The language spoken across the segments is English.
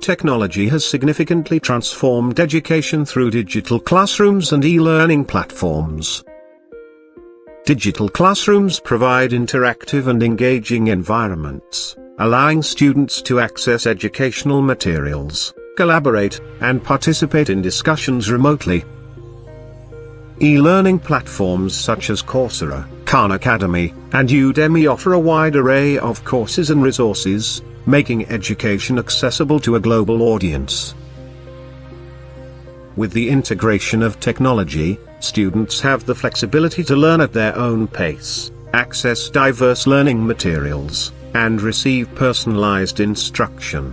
Technology has significantly transformed education through digital classrooms and e-learning platforms. Digital classrooms provide interactive and engaging environments, allowing students to access educational materials, collaborate, and participate in discussions remotely. E-learning platforms such as Coursera, Khan Academy, and Udemy offer a wide array of courses and resources, making education accessible to a global audience. With the integration of technology, students have the flexibility to learn at their own pace, access diverse learning materials, and receive personalized instruction.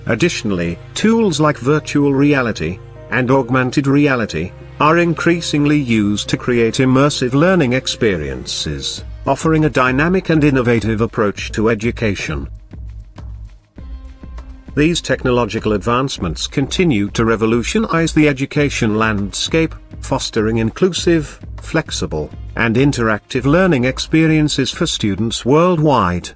Additionally, tools like virtual reality and augmented reality are increasingly used to create immersive learning experiences, offering a dynamic and innovative approach to education. These technological advancements continue to revolutionize the education landscape, fostering inclusive, flexible, and interactive learning experiences for students worldwide.